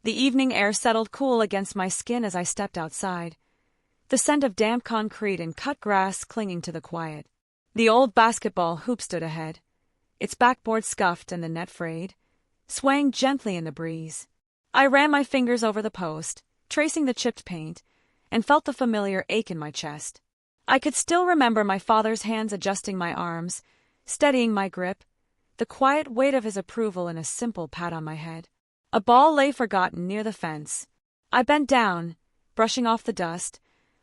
The evening air settled cool against my skin as I stepped outside, the scent of damp concrete and cut grass clinging to the quiet. The old basketball hoop stood ahead, its backboard scuffed and the net frayed, swaying gently in the breeze. I ran my fingers over the post, tracing the chipped paint, and felt the familiar ache in my chest. I could still remember my father's hands adjusting my arms, steadying my grip, the quiet weight of his approval in a simple pat on my head. A ball lay forgotten near the fence. I bent down, brushing off the dust,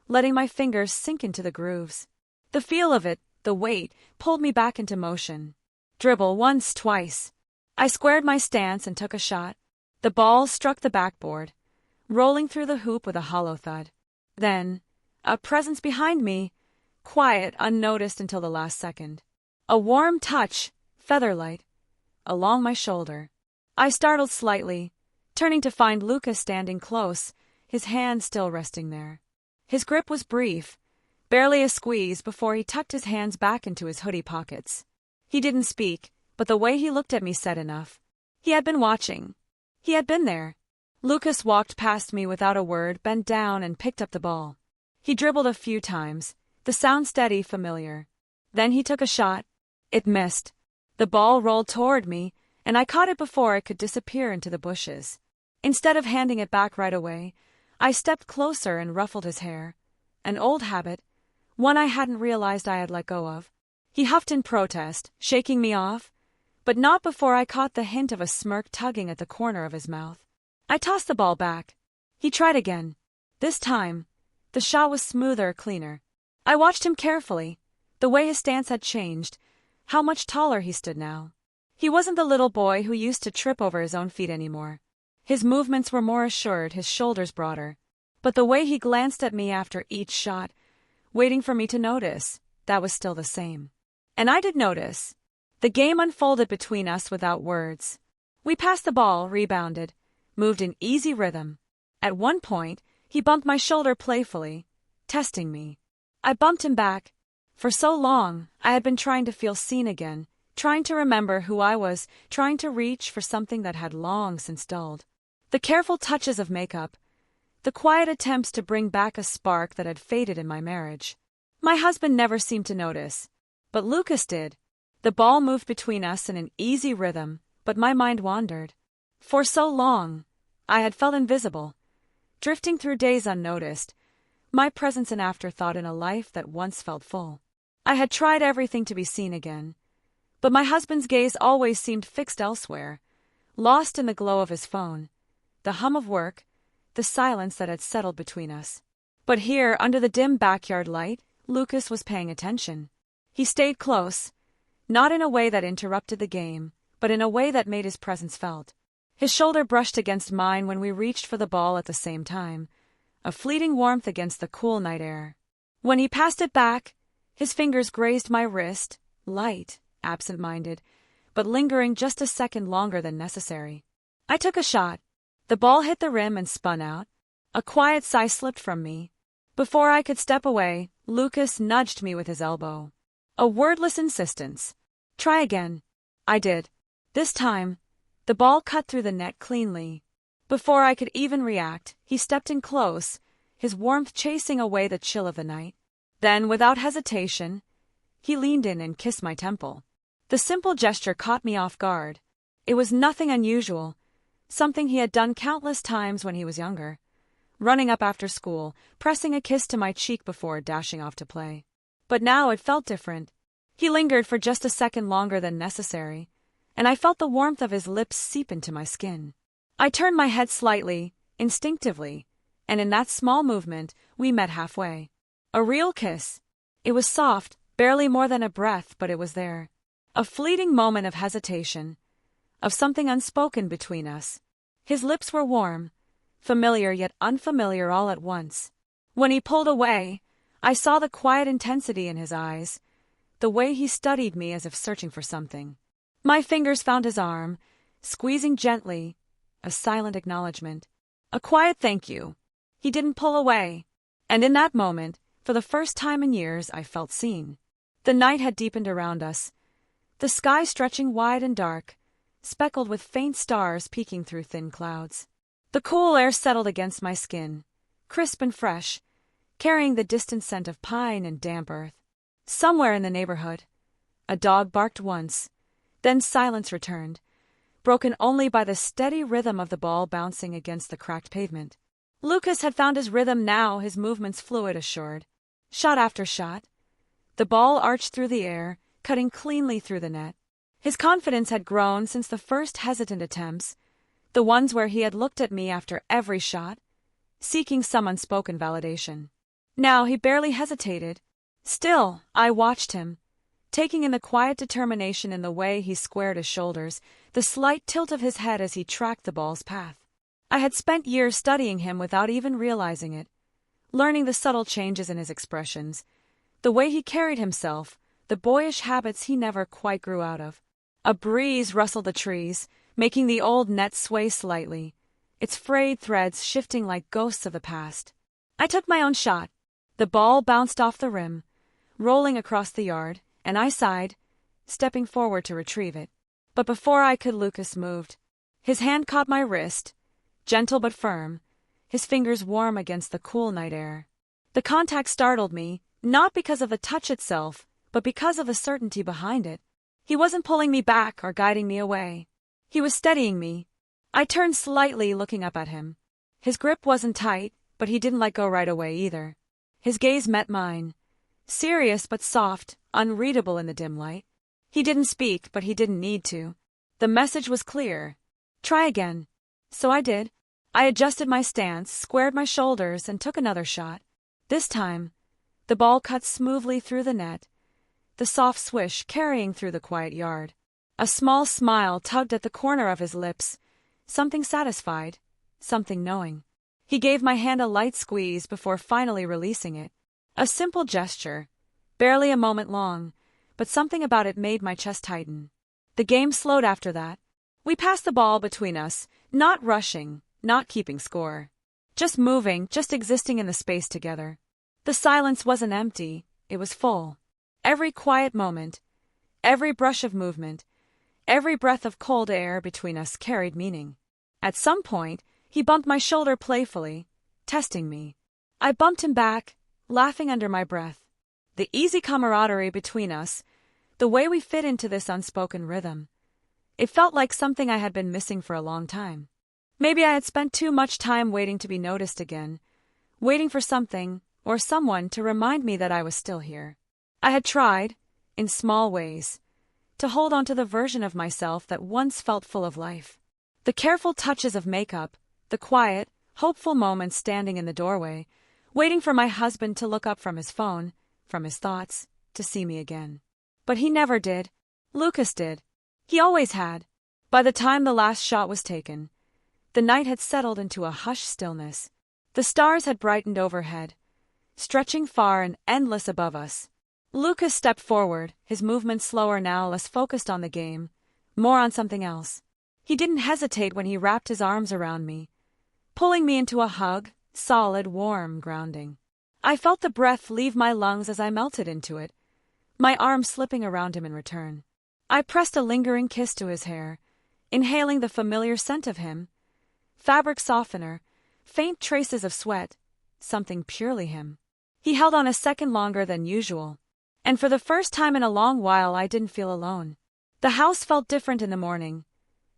letting my fingers sink into the grooves. The feel of it, the weight, pulled me back into motion. Dribble once, twice. I squared my stance and took a shot. The ball struck the backboard, rolling through the hoop with a hollow thud. Then, a presence behind me, quiet, unnoticed until the last second. A warm touch, feather-light, along my shoulder. I startled slightly, turning to find Lucas standing close, his hand still resting there. His grip was brief, barely a squeeze before he tucked his hands back into his hoodie pockets. He didn't speak, but the way he looked at me said enough. He had been watching. He had been there. Lucas walked past me without a word, bent down and picked up the ball. He dribbled a few times, the sound steady, familiar. Then he took a shot. It missed. The ball rolled toward me, and I caught it before it could disappear into the bushes. Instead of handing it back right away, I stepped closer and ruffled his hair. An old habit, one I hadn't realized I had let go of. He huffed in protest, shaking me off, but not before I caught the hint of a smirk tugging at the corner of his mouth. I tossed the ball back. He tried again. This time, the shot was smoother, cleaner. I watched him carefully, the way his stance had changed, how much taller he stood now. He wasn't the little boy who used to trip over his own feet anymore. His movements were more assured, his shoulders broader. But the way he glanced at me after each shot, waiting for me to notice, that was still the same. And I did notice. The game unfolded between us without words. We passed the ball, rebounded, moved in easy rhythm. At one point, he bumped my shoulder playfully, testing me. I bumped him back. For so long, I had been trying to feel seen again, trying to remember who I was, trying to reach for something that had long since dulled. The careful touches of makeup, the quiet attempts to bring back a spark that had faded in my marriage. My husband never seemed to notice, but Lucas did. The ball moved between us in an easy rhythm, but my mind wandered. For so long, I had felt invisible, drifting through days unnoticed, my presence an afterthought in a life that once felt full. I had tried everything to be seen again, but my husband's gaze always seemed fixed elsewhere, lost in the glow of his phone, the hum of work, the silence that had settled between us. But here, under the dim backyard light, Lucas was paying attention. He stayed close, not in a way that interrupted the game, but in a way that made his presence felt. His shoulder brushed against mine when we reached for the ball at the same time, a fleeting warmth against the cool night air. When he passed it back, his fingers grazed my wrist, light, absent-minded, but lingering just a second longer than necessary. I took a shot. The ball hit the rim and spun out. A quiet sigh slipped from me. Before I could step away, Lucas nudged me with his elbow. A wordless insistence. Try again. I did. This time, the ball cut through the net cleanly. Before I could even react, he stepped in close, his warmth chasing away the chill of the night. Then, without hesitation, he leaned in and kissed my temple. The simple gesture caught me off guard. It was nothing unusual, something he had done countless times when he was younger. Running up after school, pressing a kiss to my cheek before dashing off to play. But now it felt different. He lingered for just a second longer than necessary, and I felt the warmth of his lips seep into my skin. I turned my head slightly, instinctively, and in that small movement, we met halfway. A real kiss. It was soft, barely more than a breath, but it was there. A fleeting moment of hesitation, of something unspoken between us. His lips were warm, familiar yet unfamiliar all at once. When he pulled away, I saw the quiet intensity in his eyes, the way he studied me as if searching for something. My fingers found his arm, squeezing gently, a silent acknowledgement, a quiet thank you. He didn't pull away, and in that moment, for the first time in years, I felt seen. The night had deepened around us, the sky stretching wide and dark, speckled with faint stars peeking through thin clouds. The cool air settled against my skin, crisp and fresh, carrying the distant scent of pine and damp earth. Somewhere in the neighborhood, a dog barked once, then silence returned, broken only by the steady rhythm of the ball bouncing against the cracked pavement. Lucas had found his rhythm now, his movements fluid, assured. Shot after shot, the ball arched through the air, cutting cleanly through the net. His confidence had grown since the first hesitant attempts, the ones where he had looked at me after every shot, seeking some unspoken validation. Now he barely hesitated. Still, I watched him, taking in the quiet determination in the way he squared his shoulders, the slight tilt of his head as he tracked the ball's path. I had spent years studying him without even realizing it, learning the subtle changes in his expressions, the way he carried himself, the boyish habits he never quite grew out of. A breeze rustled the trees, making the old net sway slightly, its frayed threads shifting like ghosts of the past. I took my own shot. The ball bounced off the rim, rolling across the yard, and I sighed, stepping forward to retrieve it. But before I could, Lucas moved. His hand caught my wrist, gentle but firm, his fingers warm against the cool night air. The contact startled me, not because of the touch itself, but because of the certainty behind it. He wasn't pulling me back or guiding me away. He was steadying me. I turned slightly, looking up at him. His grip wasn't tight, but he didn't let go right away either. His gaze met mine, serious but soft, unreadable in the dim light. He didn't speak, but he didn't need to. The message was clear. Try again. So I did. I adjusted my stance, squared my shoulders, and took another shot. This time, the ball cut smoothly through the net, the soft swish carrying through the quiet yard. A small smile tugged at the corner of his lips, something satisfied, something knowing. He gave my hand a light squeeze before finally releasing it. A simple gesture, barely a moment long, but something about it made my chest tighten. The game slowed after that. We passed the ball between us, not rushing, not keeping score. Just moving, just existing in the space together. The silence wasn't empty, it was full. Every quiet moment, every brush of movement, every breath of cold air between us carried meaning. At some point, he bumped my shoulder playfully, testing me. I bumped him back, laughing under my breath. The easy camaraderie between us, the way we fit into this unspoken rhythm. It felt like something I had been missing for a long time. Maybe I had spent too much time waiting to be noticed again, waiting for something or someone to remind me that I was still here. I had tried, in small ways, to hold on to the version of myself that once felt full of life. The careful touches of makeup, the quiet, hopeful moments standing in the doorway, waiting for my husband to look up from his phone, from his thoughts, to see me again. But he never did. Lucas did. He always had. By the time the last shot was taken, the night had settled into a hushed stillness. The stars had brightened overhead, stretching far and endless above us. Lucas stepped forward, his movements slower now, less focused on the game, more on something else. He didn't hesitate when he wrapped his arms around me, pulling me into a hug, solid, warm, grounding. I felt the breath leave my lungs as I melted into it, my arm slipping around him in return. I pressed a lingering kiss to his hair, inhaling the familiar scent of him. Fabric softener, faint traces of sweat, something purely him. He held on a second longer than usual, and for the first time in a long while I didn't feel alone. The house felt different in the morning.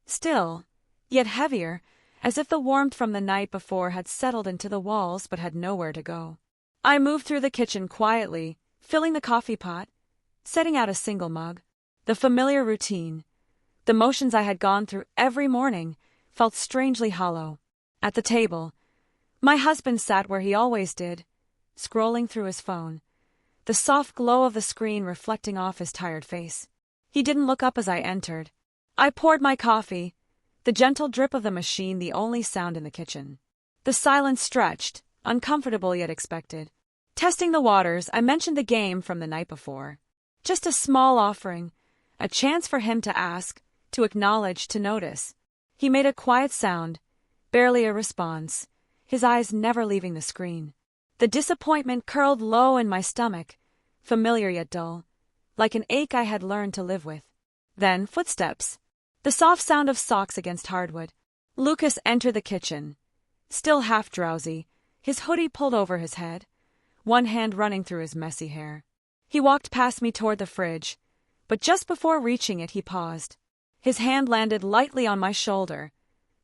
Still, yet heavier, as if the warmth from the night before had settled into the walls but had nowhere to go. I moved through the kitchen quietly, filling the coffee pot, setting out a single mug. The familiar routine, the motions I had gone through every morning, felt strangely hollow. At the table, my husband sat where he always did, scrolling through his phone, the soft glow of the screen reflecting off his tired face. He didn't look up as I entered. I poured my coffee, the gentle drip of the machine the only sound in the kitchen. The silence stretched, uncomfortable yet expected. Testing the waters, I mentioned the game from the night before. Just a small offering, a chance for him to ask, to acknowledge, to notice. He made a quiet sound, barely a response, his eyes never leaving the screen. The disappointment curled low in my stomach, familiar yet dull, like an ache I had learned to live with. Then footsteps. The soft sound of socks against hardwood. Lucas entered the kitchen, still half drowsy, his hoodie pulled over his head, one hand running through his messy hair. He walked past me toward the fridge, but just before reaching it he paused. His hand landed lightly on my shoulder,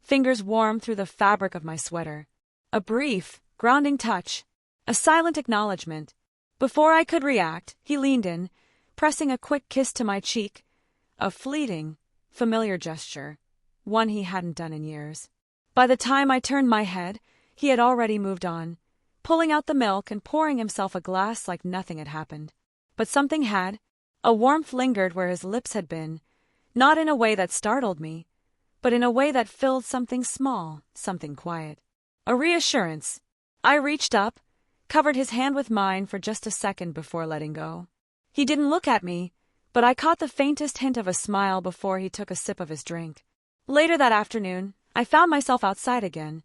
fingers warm through the fabric of my sweater. A brief, grounding touch, a silent acknowledgement. Before I could react, he leaned in, pressing a quick kiss to my cheek, a fleeting, familiar gesture, one he hadn't done in years. By the time I turned my head, he had already moved on, pulling out the milk and pouring himself a glass like nothing had happened. But something had. A warmth lingered where his lips had been, not in a way that startled me, but in a way that filled something small, something quiet. A reassurance. I reached up, covered his hand with mine for just a second before letting go. He didn't look at me, but I caught the faintest hint of a smile before he took a sip of his drink. Later that afternoon, I found myself outside again,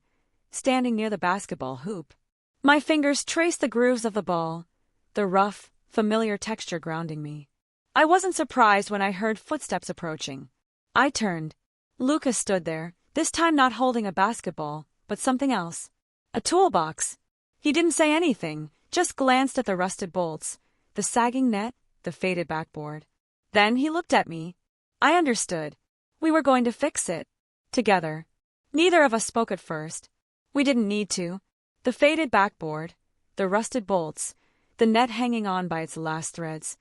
standing near the basketball hoop. My fingers traced the grooves of the ball, the rough, familiar texture grounding me. I wasn't surprised when I heard footsteps approaching. I turned. Lucas stood there, this time not holding a basketball, but something else. A toolbox. He didn't say anything, just glanced at the rusted bolts, the sagging net, the faded backboard. Then he looked at me. I understood. We were going to fix it. Together. Neither of us spoke at first. We didn't need to. The faded backboard, the rusted bolts, the net hanging on by its last threads.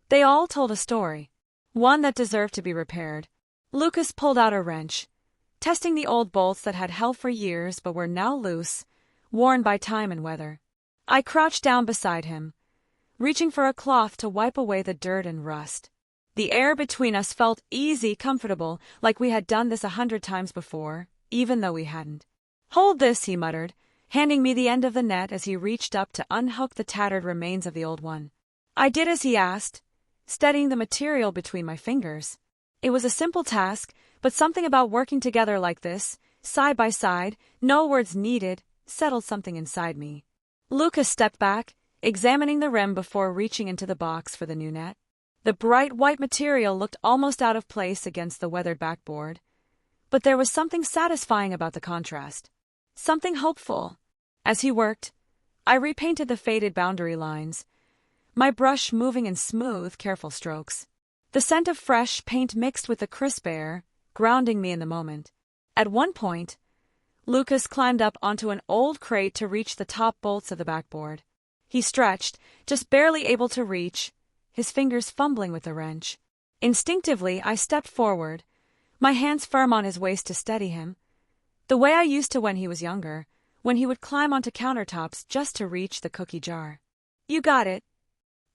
They all told a story. One that deserved to be repaired. Lucas pulled out a wrench, testing the old bolts that had held for years but were now loose, worn by time and weather. I crouched down beside him, reaching for a cloth to wipe away the dirt and rust. The air between us felt easy, comfortable, like we had done this 100 times before, even though we hadn't. "Hold this," he muttered, handing me the end of the net as he reached up to unhook the tattered remains of the old one. I did as he asked, steadying the material between my fingers. It was a simple task, but something about working together like this, side by side, no words needed, settled something inside me. Lucas stepped back, examining the rim before reaching into the box for the new net. The bright white material looked almost out of place against the weathered backboard, but there was something satisfying about the contrast. Something hopeful. As he worked, I repainted the faded boundary lines, my brush moving in smooth, careful strokes. The scent of fresh paint mixed with the crisp air, grounding me in the moment. At one point, Lucas climbed up onto an old crate to reach the top bolts of the backboard. He stretched, just barely able to reach, his fingers fumbling with the wrench. Instinctively, I stepped forward, my hands firm on his waist to steady him, the way I used to when he was younger, when he would climb onto countertops just to reach the cookie jar. "You got it?"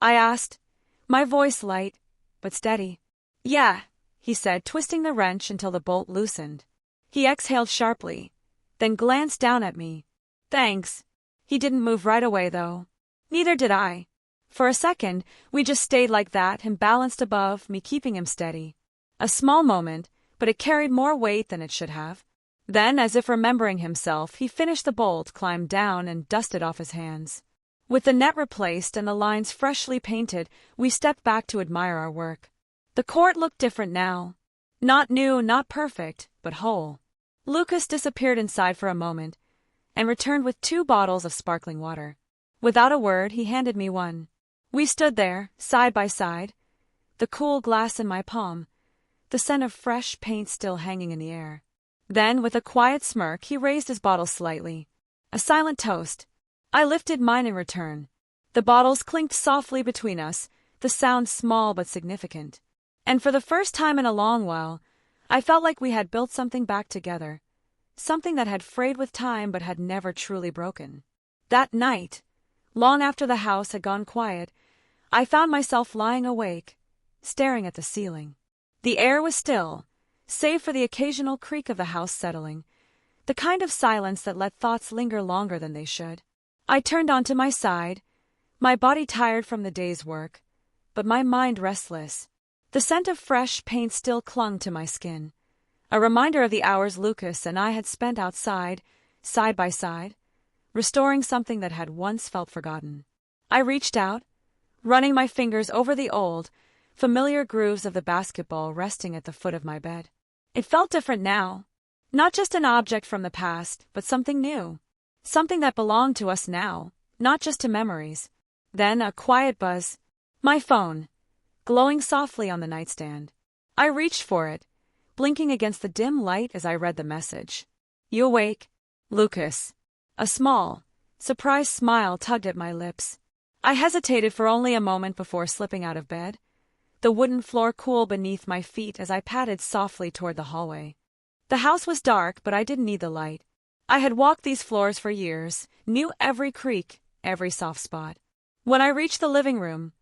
I asked, my voice light, but steady. "Yeah," he said, twisting the wrench until the bolt loosened. He exhaled sharply, then glanced down at me. "Thanks." He didn't move right away, though. Neither did I. For a second, we just stayed like that, him balanced above me, keeping him steady. A small moment, but it carried more weight than it should have. Then, as if remembering himself, he finished the bolt, climbed down, and dusted off his hands. With the net replaced and the lines freshly painted, we stepped back to admire our work. The court looked different now. Not new, not perfect, but whole. Lucas disappeared inside for a moment, and returned with 2 bottles of sparkling water. Without a word, he handed me one. We stood there, side by side, the cool glass in my palm, the scent of fresh paint still hanging in the air. Then, with a quiet smirk, he raised his bottle slightly. A silent toast. I lifted mine in return. The bottles clinked softly between us, the sound small but significant. And for the first time in a long while, I felt like we had built something back together, something that had frayed with time but had never truly broken. That night, long after the house had gone quiet, I found myself lying awake, staring at the ceiling. The air was still, save for the occasional creak of the house settling, the kind of silence that let thoughts linger longer than they should. I turned onto my side, my body tired from the day's work, but my mind restless. The scent of fresh paint still clung to my skin, a reminder of the hours Lucas and I had spent outside, side by side, restoring something that had once felt forgotten. I reached out, running my fingers over the old, familiar grooves of the basketball resting at the foot of my bed. It felt different now. Not just an object from the past, but something new. Something that belonged to us now, not just to memories. Then a quiet buzz. My phone, glowing softly on the nightstand. I reached for it, blinking against the dim light as I read the message. You awake? Lucas. A small, surprised smile tugged at my lips. I hesitated for only a moment before slipping out of bed, the wooden floor cool beneath my feet as I padded softly toward the hallway. The house was dark, but I didn't need the light. I had walked these floors for years, knew every creak, every soft spot. When I reached the living room,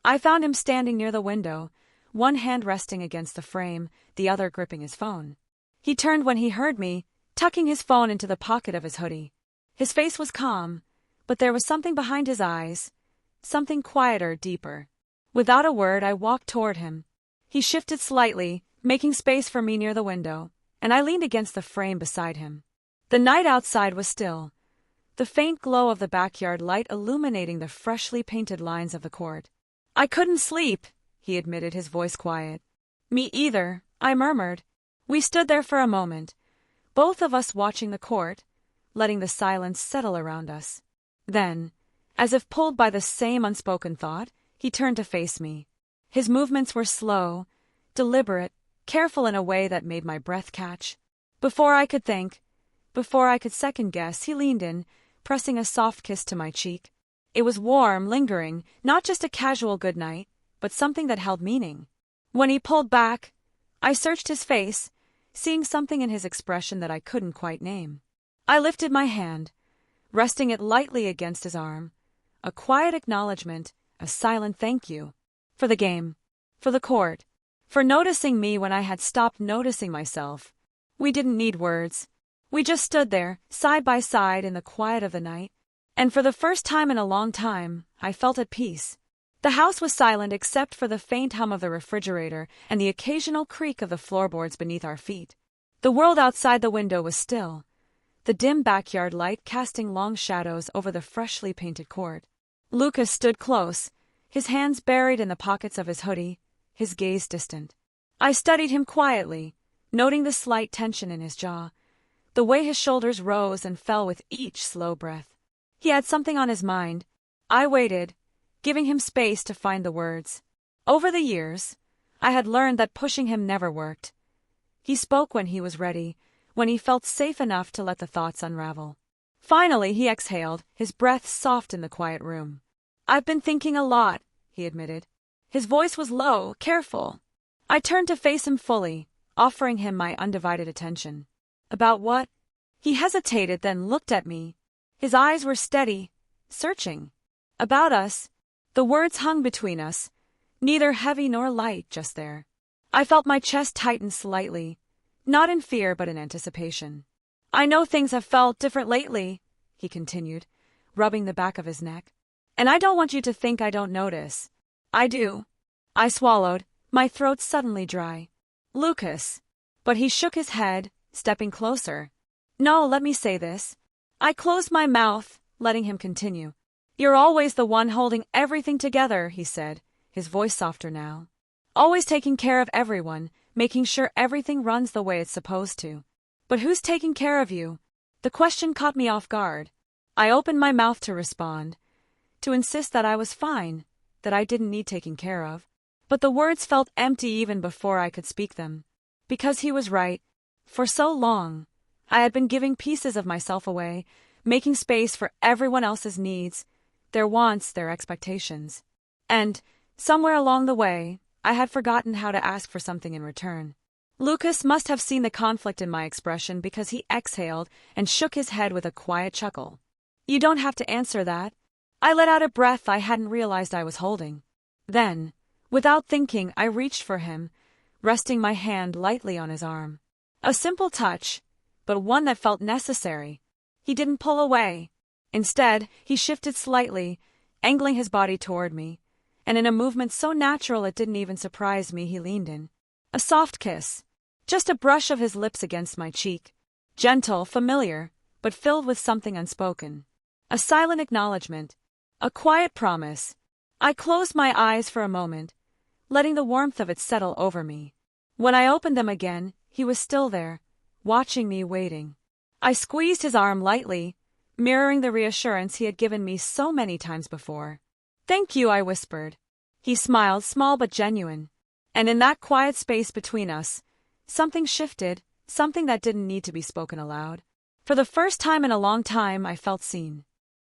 I found him standing near the window, one hand resting against the frame, the other gripping his phone. He turned when he heard me, tucking his phone into the pocket of his hoodie. His face was calm, but there was something behind his eyes, something quieter, deeper. Without a word, I walked toward him. He shifted slightly, making space for me near the window, and I leaned against the frame beside him. The night outside was still, the faint glow of the backyard light illuminating the freshly painted lines of the court. I couldn't sleep, he admitted, his voice quiet. Me either, I murmured. We stood there for a moment, both of us watching the court, letting the silence settle around us. Then, as if pulled by the same unspoken thought, he turned to face me. His movements were slow, deliberate, careful in a way that made my breath catch. Before I could think, before I could second-guess, he leaned in, pressing a soft kiss to my cheek. It was warm, lingering, not just a casual goodnight, but something that held meaning. When he pulled back, I searched his face, seeing something in his expression that I couldn't quite name. I lifted my hand, resting it lightly against his arm. A quiet acknowledgement, a silent thank you. For the game. For the court. For noticing me when I had stopped noticing myself. We didn't need words. We just stood there, side by side in the quiet of the night. And for the first time in a long time, I felt at peace. The house was silent except for the faint hum of the refrigerator and the occasional creak of the floorboards beneath our feet. The world outside the window was still, the dim backyard light casting long shadows over the freshly painted court. Lucas stood close, his hands buried in the pockets of his hoodie, his gaze distant. I studied him quietly, noting the slight tension in his jaw, the way his shoulders rose and fell with each slow breath. He had something on his mind. I waited, giving him space to find the words. Over the years, I had learned that pushing him never worked. He spoke when he was ready, when he felt safe enough to let the thoughts unravel. Finally, he exhaled, his breath soft in the quiet room. I've been thinking a lot, he admitted. His voice was low, careful. I turned to face him fully, offering him my undivided attention. About what? He hesitated, then looked at me. His eyes were steady, searching. About us. The words hung between us, neither heavy nor light, just there. I felt my chest tighten slightly, not in fear but in anticipation. I know things have felt different lately, he continued, rubbing the back of his neck. And I don't want you to think I don't notice. I do. I swallowed, my throat suddenly dry. Lucas. But he shook his head, stepping closer. No, let me say this. I closed my mouth, letting him continue. You're always the one holding everything together, he said, his voice softer now. Always taking care of everyone, making sure everything runs the way it's supposed to. But who's taking care of you? The question caught me off guard. I opened my mouth to respond, to insist that I was fine, that I didn't need taking care of. But the words felt empty even before I could speak them. Because he was right. For so long, I had been giving pieces of myself away, making space for everyone else's needs, their wants, their expectations. And, somewhere along the way, I had forgotten how to ask for something in return. Lucas must have seen the conflict in my expression because he exhaled and shook his head with a quiet chuckle. You don't have to answer that. I let out a breath I hadn't realized I was holding. Then, without thinking, I reached for him, resting my hand lightly on his arm. A simple touch, but one that felt necessary. He didn't pull away. Instead, he shifted slightly, angling his body toward me, and in a movement so natural it didn't even surprise me, he leaned in. A soft kiss. Just a brush of his lips against my cheek. Gentle, familiar, but filled with something unspoken. A silent acknowledgement. A quiet promise. I closed my eyes for a moment, letting the warmth of it settle over me. When I opened them again, he was still there, watching me waiting. I squeezed his arm lightly, mirroring the reassurance he had given me so many times before. "Thank you," I whispered. He smiled, small but genuine. And in that quiet space between us, something shifted, something that didn't need to be spoken aloud. For the first time in a long time, I felt seen.